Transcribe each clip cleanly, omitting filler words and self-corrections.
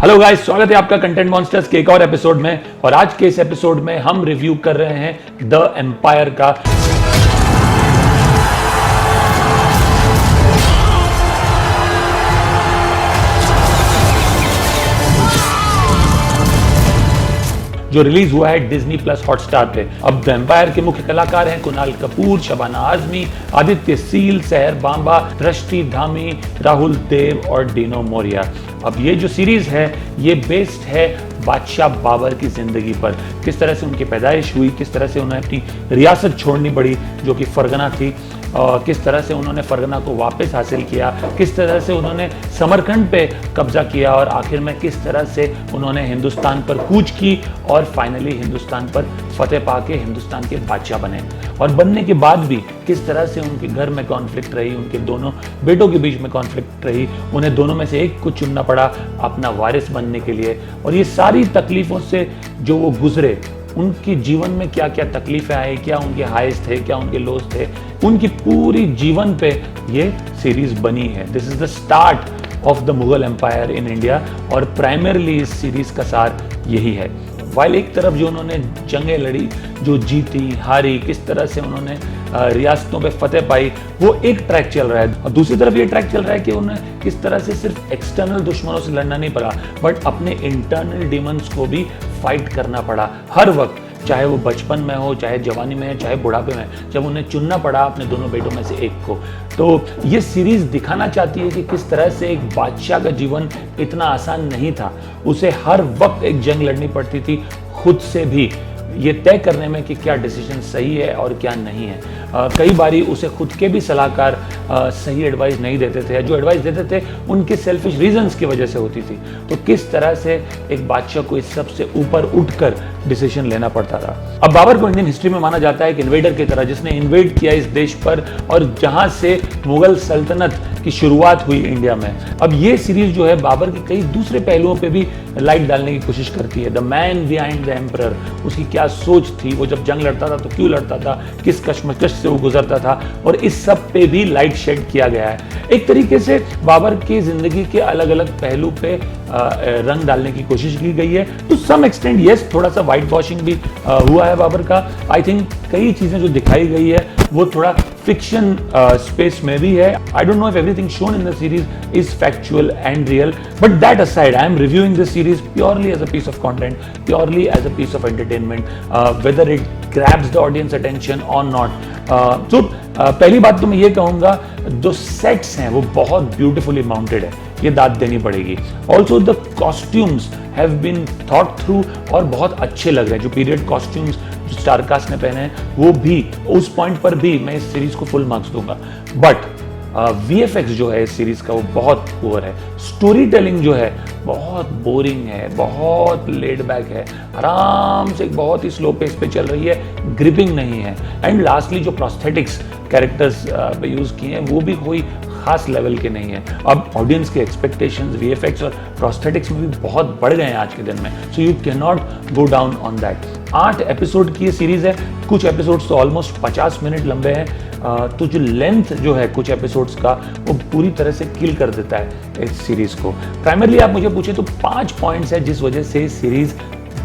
Hello guys, स्वागत है आपका कंटेंट मॉन्स्टर्स के एक और एपिसोड में। और आज के इस एपिसोड में हम रिव्यू कर रहे हैं द एम्पायर का। जो रिलीज हुआ है डिज्नी प्लस हॉटस्टार पे। अब द एम्पायर के मुख्य कलाकार हैं कुणाल कपूर, शबाना आजमी, आदित्य सील, सहर बांबा, दृष्टि धामी, राहुल देव और डीनो मोरिया। अब ये जो सीरीज है ये बेस्ड है बादशाह बाबर की जिंदगी पर। किस तरह से उनकी पैदाइश हुई, किस तरह से उन्हें अपनी रियासत छोड़नी पड़ी जो कि फरगना थी, किस तरह से उन्होंने फरगना को वापस हासिल किया, किस तरह से उन्होंने समरकंद पे कब्जा किया और आखिर में किस तरह से उन्होंने हिंदुस्तान पर कूच की और फाइनली हिंदुस्तान पर फतेह पाके हिंदुस्तान के बादशाह बने। और बनने के बाद भी किस तरह से उनके घर में कॉन्फ्लिक्ट रही, उनके दोनों बेटों के बीच में कॉन्फ्लिक्ट रही, उन्हें दोनों में से एक को चुनना पड़ा अपना वारिस बनने के लिए। और ये सारी तकलीफों से जो वो गुजरे, उनके जीवन में क्या क्या तकलीफें आई, क्या उनके हाइज थे, क्या उनके लोज थे, उनकी पूरी जीवन पे ये सीरीज बनी है। This is the start of the Mughal empire in India और प्राइमरली इस सीरीज का सार यही है। वाइल एक तरफ जो उन्होंने जंगें लड़ी, जो जीती हारी, किस तरह से उन्होंने रियासतों पे फतेह पाई, वो एक ट्रैक चल रहा है। और दूसरी तरफ ये ट्रैक चल रहा है कि उन्हें किस तरह से सिर्फ एक्सटर्नल दुश्मनों से लड़ना नहीं पड़ा बट अपने इंटरनल डिमंस को भी फाइट करना पड़ा हर वक्त, चाहे वो बचपन में हो, चाहे जवानी में, चाहे बुढ़ापे में, जब उन्हें चुनना पड़ा अपने दोनों बेटों में से एक को। तो ये सीरीज दिखाना चाहती है कि किस तरह से एक बादशाह का जीवन इतना आसान नहीं था। उसे हर वक्त एक जंग लड़नी पड़ती थी खुद से भी, ये तय करने में कि क्या डिसीजन सही है और क्या नहीं है। कई बारी उसे खुद के भी सलाहकार सही एडवाइस नहीं देते थे, जो एडवाइस देते थे उनके सेल्फिश रीजंस की वजह से होती थी। तो किस तरह से एक बादशाह को इस सब से ऊपर उठकर डिसीजन लेना पड़ता था। अब बाबर को इंडियन हिस्ट्री में माना जाता है एक इन्वेडर की तरह, जिसने इन्वेड किया इस देश पर और जहां से मुगल सल्तनत की शुरुआत हुई इंडिया में। अब ये सीरीज जो है बाबर के कई दूसरे पहलुओं पे भी लाइट डालने की कोशिश करती है। The man behind the emperor, उसकी क्या सोच थी, वो जब जंग लड़ता था तो क्यों लड़ता था, किस कश्मकश से वो गुजरता था, और इस सब पे भी लाइट शेड किया गया है। एक तरीके से बाबर की जिंदगी के अलग अलग पहलू पे रंग डालने की कोशिश की गई है। टू सम एक्सटेंट यस, थोड़ा सा वाइट वॉशिंग भी हुआ है बाबर का। आई थिंक कई चीजें जो दिखाई गई है वो थोड़ा फिक्शन स्पेस में भी है। I don't know if everything shown in the series is factual and real, but that aside I am reviewing this series purely as a piece of content, purely as a piece of entertainment, whether it grabs the audience attention और not. तो पहली बात तो मैं ये कहूंगा, जो sets हैं वो बहुत ब्यूटीफुली माउंटेड है, ये दाद देनी पड़ेगी। Also the costumes have been thought through और बहुत अच्छे लग रहे हैं। जो पीरियड कॉस्ट्यूम्स जो स्टारकास्ट ने पहने हैं वो भी, उस पॉइंट पर भी मैं इस सीरीज को फुल मार्क्स दूंगा। बट VFX जो है इस सीरीज का वो बहुत पुअर है। स्टोरी टेलिंग जो है बहुत बोरिंग है, बहुत लेड बैक है, आराम से बहुत ही स्लो पेस पे चल रही है, ग्रिपिंग नहीं है। एंड लास्टली जो प्रोस्थेटिक्स कैरेक्टर्स पे यूज किए हैं वो भी कोई खास लेवल के नहीं है। अब ऑडियंस के एक्सपेक्टेशंस VFX और प्रोस्थेटिक्स में भी बहुत बढ़ गए हैं आज के दिन में, so you can not go down on that. 8 episode की ये सीरीज है, कुछ एपिसोड्स तो ऑलमोस्ट 50 मिनट लंबे हैं। तो जो लेंथ जो है कुछ एपिसोड्स का वो पूरी तरह से किल कर देता है इस सीरीज को। प्राइमरली आप मुझे पूछे तो 5 पॉइंट्स है जिस वजह से इस सीरीज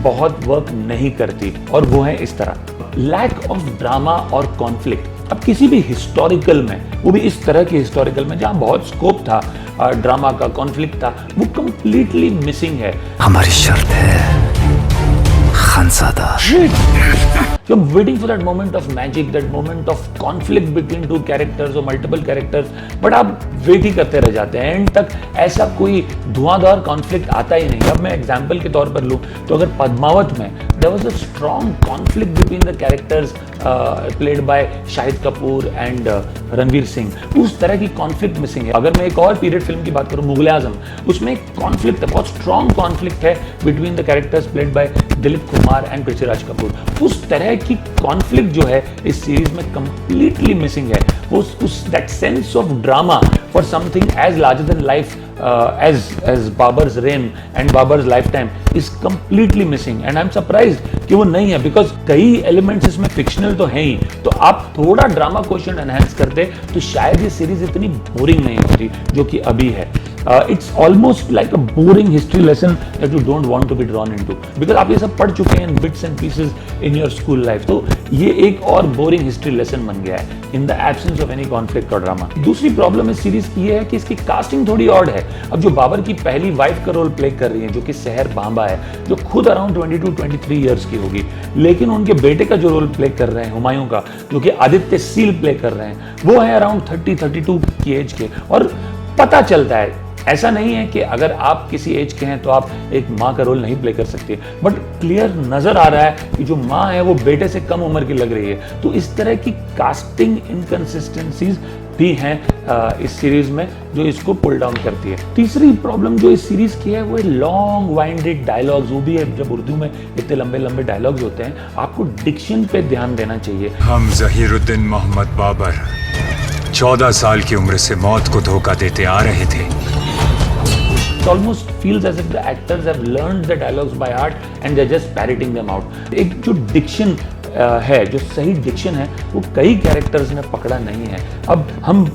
बहुत वर्क नहीं करती, और वो है इस तरह: लैक ऑफ ड्रामा और कॉन्फ्लिक्ट। अब किसी भी हिस्टोरिकल में, वो भी इस तरह के हिस्टोरिकल में जहां बहुत स्कोप था ड्रामा का, कॉन्फ्लिक्ट था, वो कंप्लीटली मिसिंग है। हमारी शर्त है Khanzada. So I'm waiting for that moment of magic, that moment of conflict between two characters or multiple characters, but आप वेट ही करते रह जाते हैं एंड तक। ऐसा कोई धुआंधार कॉन्फ्लिक्ट आता ही नहीं। अब मैं एग्जांपल के तौर पर लूँ तो अगर पद्मावत में there was a strong conflict between the characters played by Shahid Kapoor and Ranveer Singh, उस तरह की कॉन्फ्लिक्ट मिसिंग है। अगर मैं एक और पीरियड फिल्म की बात करूँ, मुगल आजम, उसमें एक कॉन्फ्लिक्ट है, बहुत स्ट्रॉन्ग कॉन्फ्लिक्ट है between the characters played by Dilip Kumar and Prithviraj Kapoor. उस तरह की कॉन्फ्लिक्ट जो है इस सीरीज में कंप्लीटली मिसिंग है। वो उस that sense of drama for something as larger than life as Babar's reign and Babar's lifetime is completely missing, and I'm surprised कि वो नहीं है, बिकॉज कई एलिमेंट्स इसमें फिक्शनल तो हैं ही, तो आप थोड़ा ड्रामा क्वेश्चन एनहेंस करते तो शायद ये सीरीज इतनी बोरिंग नहीं होती जो कि अभी है. It's almost like a boring history lesson that you don't want to be drawn into, because आप ये सब पढ़ चुके हैं in bits and pieces in your school life. तो ये एक और boring history lesson बन गया है in the absence of any conflict or drama. दूसरी प्रॉब्लम इस सीरीज की है कि इसकी कास्टिंग थोड़ी ऑड है. अब जो बाबर की पहली वाइफ का रोल प्ले कर रही है, जो कि सहर बांबा है, जो खुद अराउंड 22-23 ईयर्स की होगी, लेकिन उनके बेटे का जो रोल प्ले कर रहे हैं हुमायूं का, जो कि आदित्य सील प्ले कर रहे हैं, वो है अराउंड 30-32 की एज के. और पता चलता है, ऐसा नहीं है कि अगर आप किसी एज के हैं तो आप एक माँ का रोल नहीं प्ले कर सकते, बट क्लियर नजर आ रहा है कि जो माँ है वो बेटे से कम उम्र की लग रही है. तो इस तरह की कास्टिंग इनकंसिस्टेंसीज भी हैं इस सीरीज में, जो इसको पुल डाउन करती है. तीसरी प्रॉब्लम जो इस सीरीज की है वो है लॉन्ग वाइंडेड डायलॉग्स. वो भी है, जब उर्दू में इतने लंबे लंबे डायलॉग्स होते हैं, आपको डिक्शन पे ध्यान देना चाहिए. हम जहीरुद्दीन मोहम्मद बाबर 14 साल की उम्र से मौत को धोखा देते आ रहे थे. It almost feels as if the actors have learned the dialogues by heart and they're just parroting them out. एक जो diction है, जो सही डिक्शन है, वो कई कैरेक्टर्स ने पकड़ा नहीं है. अब हम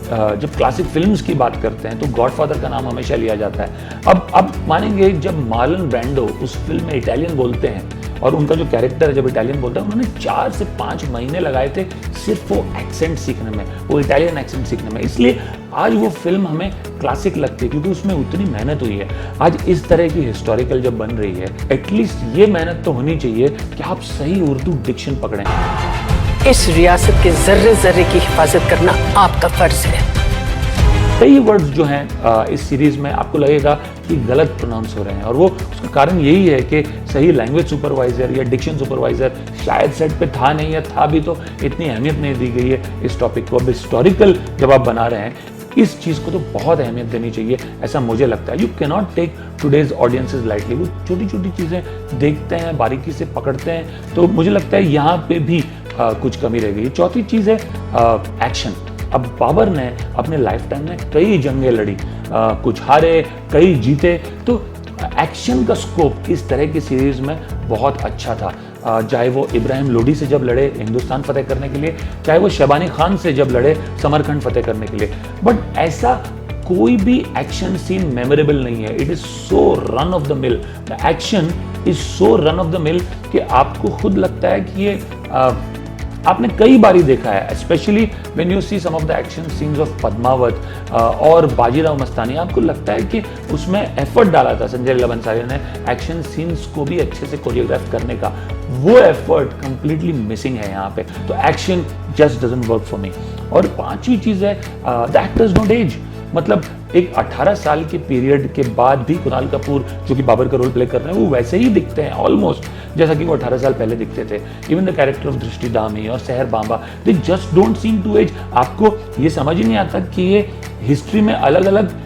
जब क्लासिक फिल्म्स की बात करते हैं तो गॉडफादर का नाम हमेशा लिया जाता है. अब मानेंगे, जब मार्लन ब्रैंडो उस फिल्म में इटालियन बोलते हैं और उनका जो कैरेक्टर है जब इटालियन बोलता है, उन्होंने 4 से 5 महीने लगाए थे सिर्फ वो एक्सेंट सीखने में, वो इटालियन एक्सेंट सीखने में. इसलिए आज वो फिल्म हमें क्लासिक लगती है, क्योंकि उसमें उतनी मेहनत हुई है. आज इस तरह की हिस्टोरिकल जब बन रही है, एटलीस्ट ये मेहनत तो होनी चाहिए कि आप सही उर्दू डिक्शन पकड़ें. इस रियासत के जर्रे जर्रे की हिफाजत करना आपका फर्ज है. कई वर्ड्स जो हैं इस सीरीज में आपको लगेगा कि गलत प्रोनाउंस हो रहे हैं, और वो उसका कारण यही है कि सही लैंग्वेज सुपरवाइजर या डिक्शन सुपरवाइजर शायद सेट पे था नहीं, या था भी तो इतनी अहमियत नहीं दी गई है इस टॉपिक को. अब हिस्टोरिकल जब आप बना रहे हैं, इस चीज़ को तो बहुत अहमियत देनी चाहिए, ऐसा मुझे लगता है. You can not take today's audiences lightly. वो छोटी छोटी चीज़ें देखते हैं, बारीकी से पकड़ते हैं, तो मुझे लगता है यहाँ पे भी कुछ कमी रह गई. चौथी चीज़ है एक्शन. अब बाबर ने अपने लाइफ टाइम में कई जंगें लड़ी, कुछ हारे, कई जीते, तो एक्शन का स्कोप इस तरह की सीरीज में बहुत अच्छा था. चाहे वो इब्राहिम लोदी से जब लड़े हिंदुस्तान फतेह करने के लिए, चाहे वो शबानी खान से जब लड़े समरकंद फतेह करने के लिए, बट ऐसा कोई भी एक्शन सीन मेमोरेबल नहीं है. It is so run of the mill. The action is so run of the mill कि आपको खुद लगता है कि ये आपने कई बारी देखा है, especially when you see some of the action scenes of Padmaavat और बाजीराव मस्तानी. आपको लगता है कि उसमें एफर्ट डाला था संजय लीला बंसाली ने एक्शन सीन्स को भी अच्छे से कोरियोग्राफ करने का. वो एफर्ट कंप्लीटली मिसिंग है यहाँ पे. तो action just doesn't work for me. और पांचवी चीज है द एक्टर्स डोंट एज. मतलब एक 18 साल के पीरियड के बाद भी कुणाल कपूर जो कि बाबर का रोल प्ले कर रहे हैं, वो वैसे ही दिखते हैं ऑलमोस्ट जैसा कि वो 18 साल पहले दिखते थे. इवन द कैरेक्टर ऑफ दृष्टि धामी और Sahher Bambba, they just don't seem to age. आपको ये समझ ही नहीं आता कि ये हिस्ट्री में अलग अलग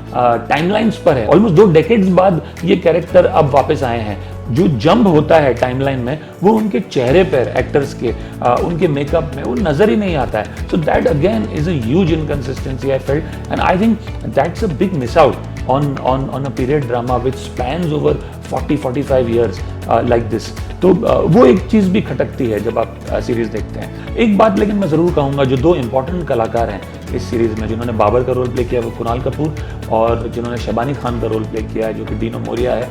टाइमलाइंस पर है. ऑलमोस्ट 2 डेकेड्स बाद ये कैरेक्टर अब वापस आए हैं. जो जंप होता है टाइमलाइन में, वो उनके चेहरे पर एक्टर्स के उनके मेकअप में वो नजर ही नहीं आता है. So that again is a huge inconsistency I felt, and I think that's a big miss out on a period drama which spans over 40-45 years like this. तो वो एक चीज़ भी खटकती है जब आप सीरीज देखते हैं. एक बात लेकिन मैं ज़रूर कहूँगा, जो 2 इंपॉर्टेंट कलाकार हैं इस सीरीज में, जिन्होंने बाबर का रोल प्ले किया वो कुणाल कपूर, और जिन्होंने शबानी खान का रोल प्ले किया है जो कि डीनो मोरिया है,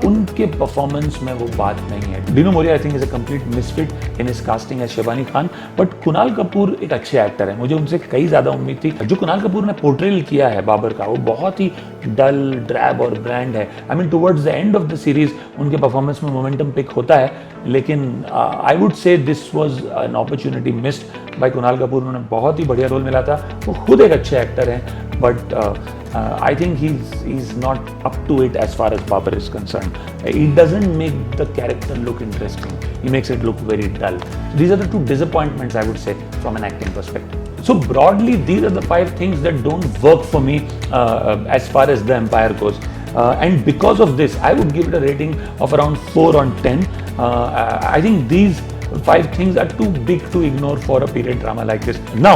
उनके परफॉर्मेंस में वो बात नहीं है. Dino Morea I think is a complete misfit in his casting as Shabani Khan, but Kunal Kapoor एक अच्छे एक्टर है. मुझे उनसे कई ज़्यादा उम्मीद थी. जो कुणाल कपूर ने पोर्ट्रेल किया है बाबर का, वो बहुत ही डल, ड्रैब और ब्रांड है. I mean towards the end of the series उनके परफॉर्मेंस में मोमेंटम पिक होता है, लेकिन I would say this was an opportunity missed by Kunal Kapoor. उन्होंने बहुत ही बढ़िया रोल मिला था. वो खुद एक अच्छे एक्टर हैं, but I think he's not up to it as far as Babar is concerned. He doesn't make the character look interesting. He makes it look very dull. These are the 2 disappointments I would say from an acting perspective. So broadly, these are the 5 things that don't work for me as far as The Empire goes. And because of this, I would give it a rating of around 4 on 10. I think these 5 things are too big to ignore for a period drama like this. Now,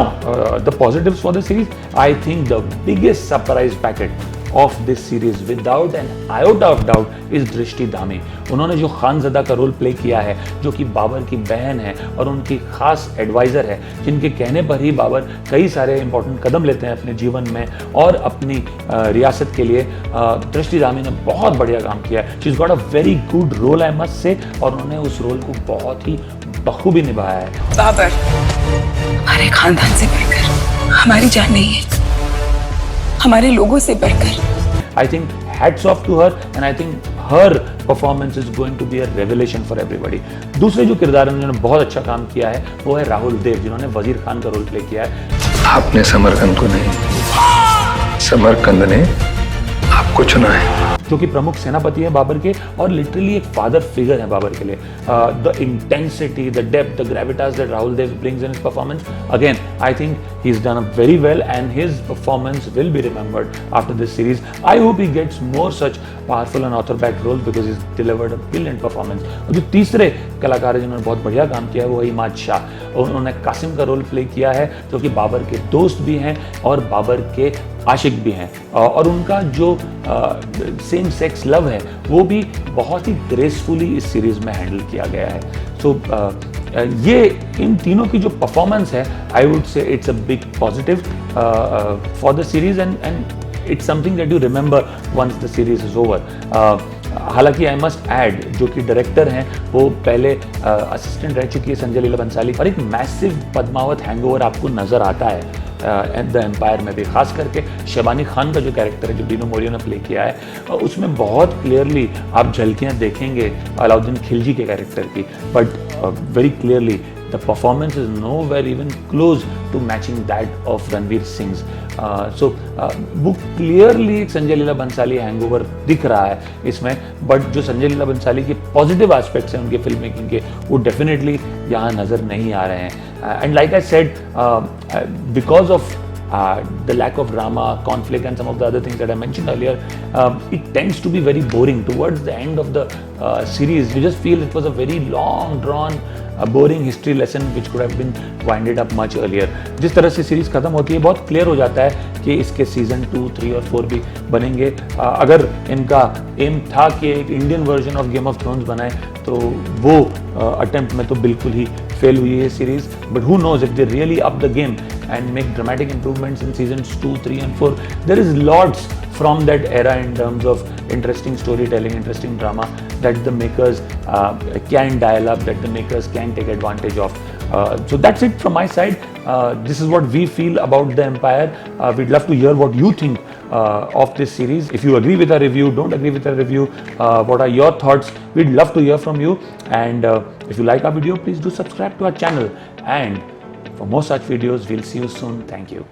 the positives for the series, I think the biggest surprise packet of this series without an iota of doubt is दृष्टि धामी। उन्होंने जो खानज़दा का role play किया है, जो कि बाबर की बहन है और उनकी खास एडवाइज़र है, जिनके कहने पर ही बाबर कई सारे इंपॉर्टेंट कदम लेते हैं अपने जीवन में और अपनी रियासत के लिए। दृष्टि धामी ने बहुत बढ़िया काम किया है। She is got a very good role I must say, और उन्होंने उस रोल को बहुत ही बखूबी निभाया है। बाबर हमारे खानदान से बढ़कर हमारी जान नहीं है, हमारे लोगों से बढ़कर। I think hats off to her and I think her performance is going to be a revelation for everybody. दूसरे जो किरदार जिन्होंने बहुत अच्छा काम किया है वो है राहुल देव, जिन्होंने वजीर खान का रोल प्ले किया है। आपने समरकंद को नहीं, समरकंद ने आपको चुना है। जो कि प्रमुख सेनापति है बाबर के और लिटरली एक फादर फिगर है बाबर के लिए। The intensity, the depth, the gravitas that Rahul Dev brings in his performance, again I think he is done very well and his performance will be remembered after this series. I hope he gets more such powerful and author back role because he delivered a brilliant performance. और जो तीसरे कलाकार है जिन्होंने बहुत बढ़िया काम किया है वो है इमाद शाह। उन्होंने कासिम का रोल प्ले किया है, जो कि बाबर के दोस्त भी हैं और बाबर के आशिक भी हैं, और उनका जो सेम सेक्स लव है वो भी बहुत ही ग्रेसफुली इस सीरीज में हैंडल किया गया है। सो ये इन तीनों की जो परफॉर्मेंस है, I would say it's a big positive for the series and it's something that you remember once the series is over. हालांकि आई मस्ट ऐड, जो कि डायरेक्टर हैं वो पहले असिस्टेंट रह चुकी है संजय लीला बंसाली, और एक मैसिव पद्मावत हैंगओवर आपको नजर आता है द एम्पायर में भी। खास करके शबानी खान का जो कैरेक्टर है, जो डीनो मोरियो ने प्ले किया है, उसमें बहुत क्लियरली आप झलकियां देखेंगे अलाउद्दीन खिलजी के कैरेक्टर की, but very clearly the performance is nowhere even close to matching that of Ranveer Singh's. So वो clearly एक संजय लीला बंसाली हैंगओवर दिख रहा है इसमें, बट जो संजय लीला बंसाली के पॉजिटिव एस्पेक्ट्स हैं उनके फिल्म मेकिंग के, वो डेफिनेटली यहाँ नज़र नहीं आ रहे हैं। And like I said, because of the lack of drama, conflict and some of the other things that I mentioned earlier, it tends to be very boring towards the end of the series. You just feel it was a very long drawn boring history lesson which could have been winded up much earlier. जिस तरह से series खत्म होती है बहुत clear हो जाता है कि इसके सीजन 2, 3 और 4 भी बनेंगे। अगर इनका एम था कि एक Indian version of game of thrones बनाए तो वो अटेम्प्ट में तो बिल्कुल ही फेल हुई है series, but who knows if they really up the game and make dramatic improvements in seasons 2, 3 and 4. There is lots from that era in terms of interesting storytelling, interesting drama that the makers can dial up, that the makers can take advantage of. So that's it from my side. This is what we feel about The Empire. We'd love to hear what you think of this series. If you agree with our review, don't agree with our review, what are your thoughts? We'd love to hear from you. And if you like our video, please do subscribe to our channel. And for more such videos, we'll see you soon. Thank you.